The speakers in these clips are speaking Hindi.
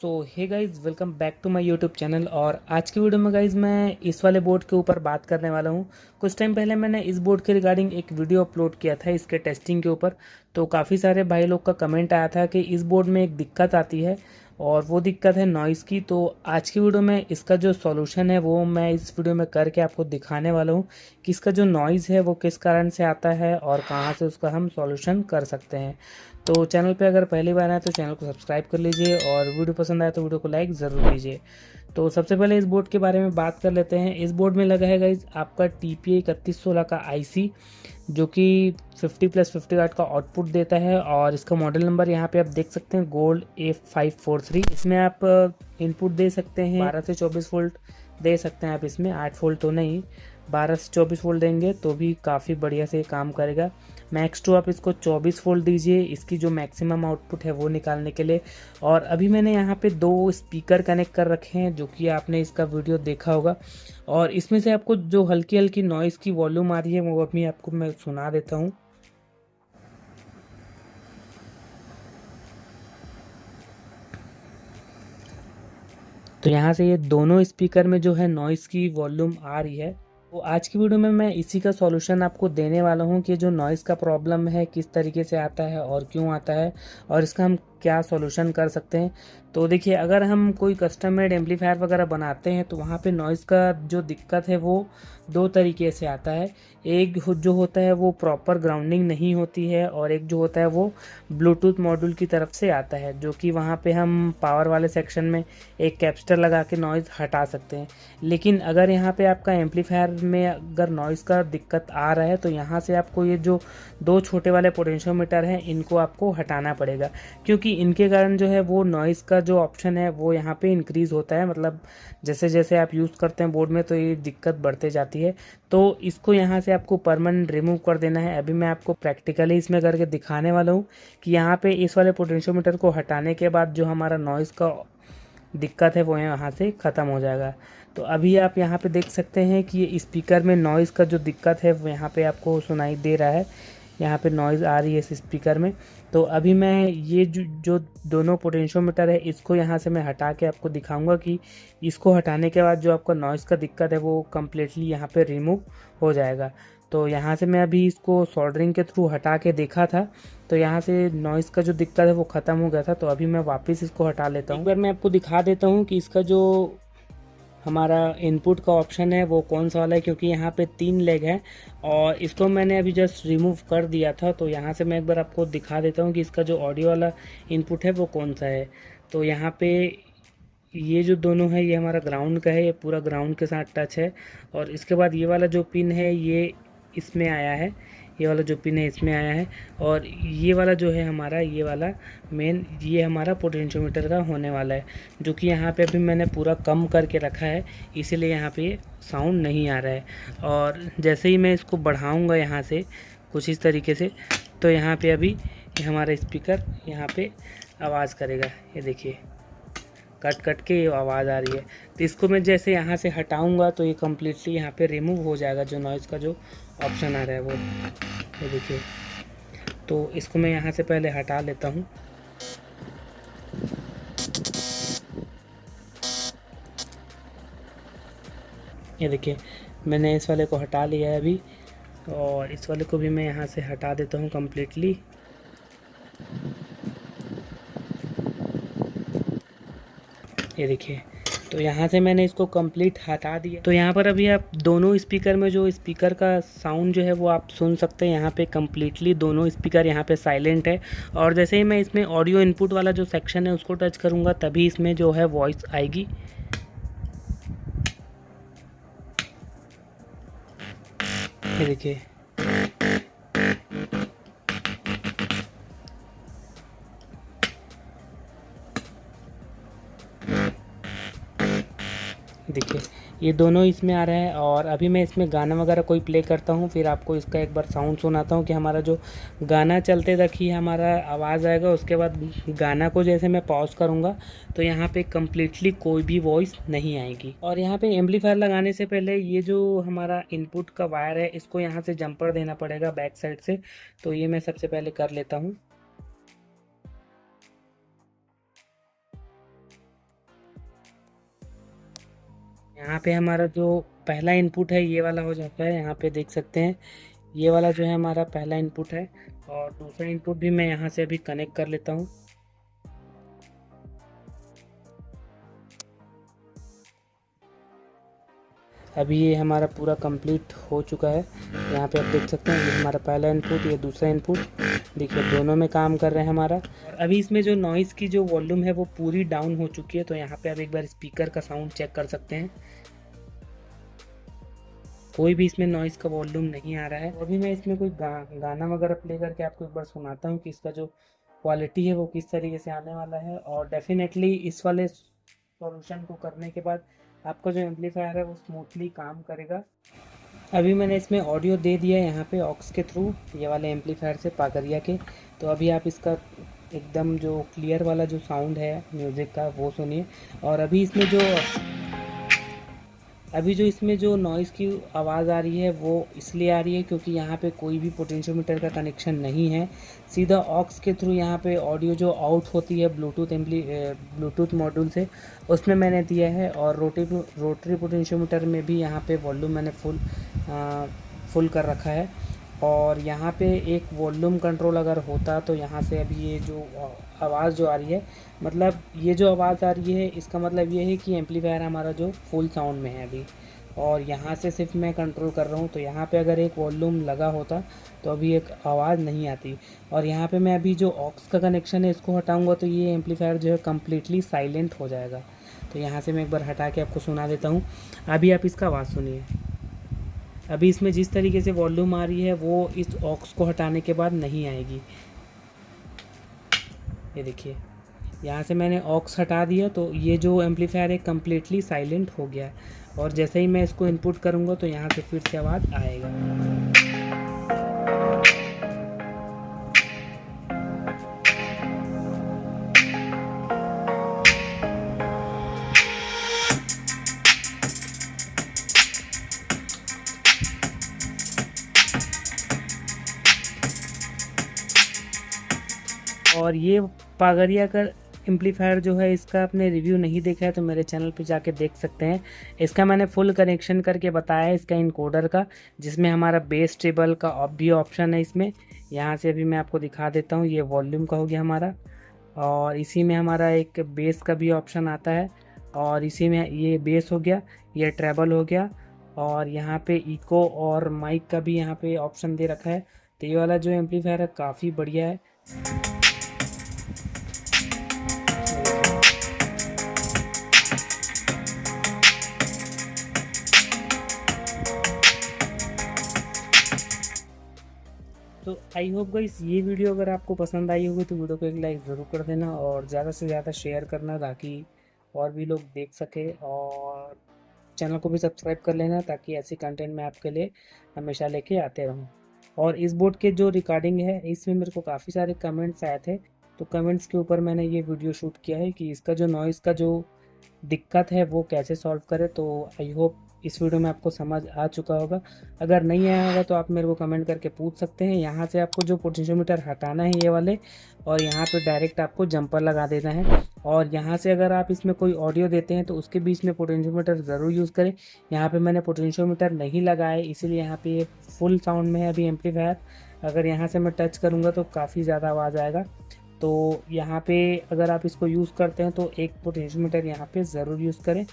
So hey guys welcome back to my YouTube channel. और आज की वीडियो में गाइज मैं इस वाले बोर्ड के ऊपर बात करने वाला हूँ। कुछ टाइम पहले मैंने इस बोर्ड के रिगार्डिंग एक वीडियो अपलोड किया था इसके टेस्टिंग के ऊपर। तो काफ़ी सारे भाई लोग का कमेंट आया था कि इस बोर्ड में एक दिक्कत आती है और वो दिक्कत है नॉइज़ की। तो आज की वीडियो में इसका जो सॉल्यूशन है वो मैं इस वीडियो में करके आपको दिखाने वाला हूँ कि इसका जो नॉइज़ है वो किस कारण से आता है और कहाँ से उसका हम सॉल्यूशन कर सकते हैं। तो चैनल पे अगर पहली बार आए तो चैनल को सब्सक्राइब कर लीजिए और वीडियो पसंद आए तो वीडियो को लाइक ज़रूर कीजिए। तो सबसे पहले इस बोर्ड के बारे में बात कर लेते हैं। इस बोर्ड में लगा है गाइज आपका TPI 3116 का IC जो कि 50+50 वाट का आउटपुट देता है। और इसका मॉडल नंबर यहाँ पे आप देख सकते हैं गोल्ड A543। इसमें आप इनपुट दे सकते हैं 12 से 24 वोल्ट दे सकते हैं आप। इसमें 8 वोल्ट तो नहीं, 12 से 24 वोल्ट देंगे तो भी काफ़ी बढ़िया से काम करेगा। मैक्स टू आप इसको 24 वोल्ट दीजिए इसकी जो मैक्सिमम आउटपुट है वो निकालने के लिए। और अभी मैंने यहाँ पे 2 स्पीकर कनेक्ट कर रखे हैं जो कि आपने इसका वीडियो देखा होगा। और इसमें से आपको जो हल्की हल्की नॉइज़ की वॉल्यूम आ रही है वो अभी आपको मैं सुना देता हूँ। तो यहाँ से ये दोनों स्पीकर में जो है नॉइज़ की वॉल्यूम आ रही है। तो आज की वीडियो में मैं इसी का सॉल्यूशन आपको देने वाला हूँ कि जो नॉइज़ का प्रॉब्लम है किस तरीके से आता है और क्यों आता है और इसका हम क्या सॉल्यूशन कर सकते हैं। तो देखिए, अगर हम कोई कस्टम मेड एम्पलीफायर वगैरह बनाते हैं तो वहाँ पे नॉइज़ का जो दिक्कत है वो 2 तरीके से आता है। एक जो होता है वो प्रॉपर ग्राउंडिंग नहीं होती है और एक जो होता है वो ब्लूटूथ मॉड्यूल की तरफ से आता है, जो कि वहाँ पे हम पावर वाले सेक्शन में एक कैपेसिटर लगा के नॉइज़ हटा सकते हैं। लेकिन अगर यहाँ पे आपका एम्पलीफायर में अगर नॉइज़ का दिक्कत आ रहा है तो यहाँ से आपको ये जो 2 छोटे वाले पोटेंशियोमीटर हैं इनको आपको हटाना पड़ेगा, क्योंकि इनके कारण जो है वो नॉइज़ का जो ऑप्शन है वो यहाँ पे इंक्रीज़ होता है। मतलब जैसे जैसे आप यूज़ करते हैं बोर्ड में तो ये दिक्कत बढ़ते जाती है। तो इसको यहाँ से आपको परमानेंट रिमूव कर देना है। अभी मैं आपको प्रैक्टिकली इसमें करके दिखाने वाला हूँ कि यहाँ पे इस वाले पोटेंशियोमीटर को हटाने के बाद जो हमारा नॉइज़ का दिक्कत है वो यहाँ से ख़त्म हो जाएगा। तो अभी आप यहाँ पे देख सकते हैं कि ये स्पीकर में नॉइज़ का जो दिक्कत है वो यहाँ पे आपको सुनाई दे रहा है। यहाँ पे नॉइज़ आ रही है इस स्पीकर में। तो अभी मैं ये जो दोनों पोटेंशियोमीटर है इसको यहाँ से मैं हटा के आपको दिखाऊंगा कि इसको हटाने के बाद जो आपका नॉइज़ का दिक्कत है वो कम्प्लीटली यहाँ पे रिमूव हो जाएगा। तो यहाँ से मैं अभी इसको सोल्डरिंग के थ्रू हटा के देखा था तो यहाँ से नॉइज़ का जो दिक्कत है वो ख़त्म हो गया था। तो अभी मैं वापस इसको हटा लेता हूँ। एक बार मैं आपको दिखा देता हूँ कि इसका जो हमारा इनपुट का ऑप्शन है वो कौन सा वाला है, क्योंकि यहाँ पे 3 लेग है और इसको मैंने अभी जस्ट रिमूव कर दिया था। तो यहाँ से मैं एक बार आपको दिखा देता हूँ कि इसका जो ऑडियो वाला इनपुट है वो कौन सा है। तो यहाँ पे ये जो दोनों है ये हमारा ग्राउंड का है, ये पूरा ग्राउंड के साथ टच है। और इसके बाद ये वाला जो पिन है ये इसमें आया है, ये वाला जो पिन है इसमें आया है। और ये वाला जो है हमारा ये वाला मेन ये हमारा पोटेंशियोमीटर का होने वाला है, जो कि यहाँ पे अभी मैंने पूरा कम करके रखा है इसीलिए यहाँ पे साउंड नहीं आ रहा है। और जैसे ही मैं इसको बढ़ाऊँगा यहाँ से कुछ इस तरीके से तो यहाँ पे अभी हमारा स्पीकर यहाँ पे आवाज़ करेगा। ये देखिए कट कट के ये आवाज़ आ रही है। तो इसको मैं जैसे यहाँ से हटाऊंगा तो ये कम्प्लीटली यहाँ पे रिमूव हो जाएगा जो नॉइज़ का जो ऑप्शन आ रहा है वो। ये देखिए, तो इसको मैं यहाँ से पहले हटा लेता हूँ। ये देखिए मैंने इस वाले को हटा लिया है अभी और इस वाले को भी मैं यहाँ से हटा देता हूँ कम्प्लीटली। ये देखिए, तो यहाँ से मैंने इसको कंप्लीट हटा दिया। तो यहाँ पर अभी आप दोनों स्पीकर में जो स्पीकर का साउंड जो है वो आप सुन सकते हैं। यहाँ पे कम्प्लीटली दोनों स्पीकर यहाँ पे साइलेंट है। और जैसे ही मैं इसमें ऑडियो इनपुट वाला जो सेक्शन है उसको टच करूँगा तभी इसमें जो है वॉइस आएगी। ये देखिए, देखिए ये दोनों इसमें आ रहा है। और अभी मैं इसमें गाना वगैरह कोई प्ले करता हूँ फिर आपको इसका एक बार साउंड सुनाता हूँ कि हमारा जो गाना चलते तक ही हमारा आवाज़ आएगा। उसके बाद गाना को जैसे मैं पॉज करूँगा तो यहाँ पे कम्प्लीटली कोई भी वॉइस नहीं आएगी। और यहाँ पे एम्पलीफायर लगाने से पहले ये जो हमारा इनपुट का वायर है इसको यहाँ से जंपर देना पड़ेगा बैक साइड से। तो ये मैं सबसे पहले कर लेता हूँ। यहाँ पे हमारा जो पहला इनपुट है ये वाला हो जाता है। यहाँ पे देख सकते हैं ये वाला जो है हमारा पहला इनपुट है, और दूसरा इनपुट भी मैं यहाँ से अभी कनेक्ट कर लेता हूँ। अभी ये हमारा पूरा कंप्लीट हो चुका है। यहाँ पे आप देख सकते हैं ये हमारा पहला इनपुट, ये दूसरा इनपुट, देखिए दोनों में काम कर रहे हैं हमारा। और अभी इसमें जो नॉइज़ की जो वॉल्यूम है वो पूरी डाउन हो चुकी है। तो यहाँ पे आप एक बार स्पीकर का साउंड चेक कर सकते हैं, कोई भी इसमें नॉइज़ का वॉल्यूम नहीं आ रहा है। अभी मैं इसमें कोई गाना वगैरह प्ले करके आपको एक बार सुनाता हूँ कि इसका जो क्वालिटी है वो किस तरीके से आने वाला है। और डेफिनेटली इस वाले सॉल्यूशन को करने के बाद आपका जो एम्पलीफायर है वो स्मूथली काम करेगा। अभी मैंने इसमें ऑडियो दे दिया है यहाँ पे ऑक्स के थ्रू, ये वाले एम्पलीफायर से पागरिया के। तो अभी आप इसका एकदम जो क्लियर वाला जो साउंड है म्यूज़िक का वो सुनिए। और अभी जो इसमें जो नॉइज़ की आवाज़ आ रही है वो इसलिए आ रही है क्योंकि यहाँ पे कोई भी पोटेंशियोमीटर का कनेक्शन नहीं है। सीधा ऑक्स के थ्रू यहाँ पे ऑडियो जो आउट होती है ब्लूटूथ मॉड्यूल से, उसमें मैंने दिया है। और रोटरी पोटेंशियोमीटर में भी यहाँ पे वॉल्यूम मैंने फुल कर रखा है। और यहाँ पे एक वॉल्यूम कंट्रोल अगर होता तो यहाँ से अभी ये जो आवाज़ जो आ रही है, मतलब ये जो आवाज़ आ रही है इसका मतलब ये है कि एम्पलीफायर हमारा जो फुल साउंड में है अभी। और यहाँ से सिर्फ मैं कंट्रोल कर रहा हूँ। तो यहाँ पे अगर एक वॉल्यूम लगा होता तो अभी एक आवाज़ नहीं आती। और यहाँ पे मैं अभी जो ऑक्स का कनेक्शन है इसको हटाऊँगा तो ये एम्पलीफायर जो है कम्प्लीटली साइलेंट हो जाएगा। तो यहाँ से मैं एक बार हटा के आपको सुना देता हूँ। अभी आप इसका आवाज़ सुनिए। अभी इसमें जिस तरीके से वॉल्यूम आ रही है वो इस ऑक्स को हटाने के बाद नहीं आएगी। ये देखिए यहाँ से मैंने ऑक्स हटा दिया तो ये जो एम्पलीफायर है कम्प्लीटली साइलेंट हो गया है। और जैसे ही मैं इसको इनपुट करूँगा तो यहाँ से फिर से आवाज़ आएगा। और ये पागरिया का एम्पलीफायर जो है इसका आपने रिव्यू नहीं देखा है तो मेरे चैनल पे जाके देख सकते हैं। इसका मैंने फुल कनेक्शन करके बताया है इसका इनकोडर का, जिसमें हमारा बेस टेबल का भी ऑप्शन है इसमें। यहाँ से अभी मैं आपको दिखा देता हूँ, ये वॉल्यूम का हो गया हमारा, और इसी में हमारा एक बेस का भी ऑप्शन आता है। और इसी में ये बेस हो गया, ये ट्रेबल हो गया, और यहाँ पे इको और माइक का भी यहाँ पे ऑप्शन दे रखा है। तो ये वाला जो एम्पलीफायर है काफ़ी बढ़िया है। तो आई होप गाइस ये वीडियो अगर आपको पसंद आई होगी तो वीडियो को एक लाइक ज़रूर कर देना और ज़्यादा से ज़्यादा शेयर करना ताकि और भी लोग देख सके। और चैनल को भी सब्सक्राइब कर लेना ताकि ऐसी कंटेंट मैं आपके लिए हमेशा लेके आते रहूँ। और इस बोर्ड के जो रिकॉर्डिंग है इसमें मेरे को काफ़ी सारे कमेंट्स आए थे, तो कमेंट्स के ऊपर मैंने ये वीडियो शूट किया है कि इसका जो नॉइज़ का जो दिक्कत है वो कैसे सॉल्व करें। तो आई होप इस वीडियो में आपको समझ आ चुका होगा। अगर नहीं आया होगा तो आप मेरे को कमेंट करके पूछ सकते हैं। यहाँ से आपको जो पोटेंशियोमीटर हटाना है ये वाले, और यहाँ पे डायरेक्ट आपको जंपर लगा देना है। और यहाँ से अगर आप इसमें कोई ऑडियो देते हैं तो उसके बीच में पोटेंशियोमीटर ज़रूर यूज़ करें। यहाँ पे मैंने पोटेंशियोमीटर नहीं लगाया इसीलिए यहाँ पे ये फुल साउंड में है अभी एम्पलीफायर। अगर यहाँ से मैं टच करूँगा तो काफ़ी ज़्यादा आवाज़ आएगा। तो यहाँ पे अगर आप इसको यूज़ करते हैं तो एक पोटेंशियोमीटर यहाँ पे ज़रूर यूज़ करें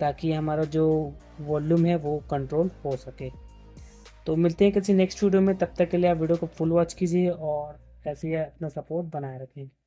ताकि हमारा जो वॉल्यूम है वो कंट्रोल हो सके। तो मिलते हैं किसी नेक्स्ट वीडियो में, तब तक के लिए आप वीडियो को फुल वॉच कीजिए और ऐसे ही अपना सपोर्ट बनाए रखें।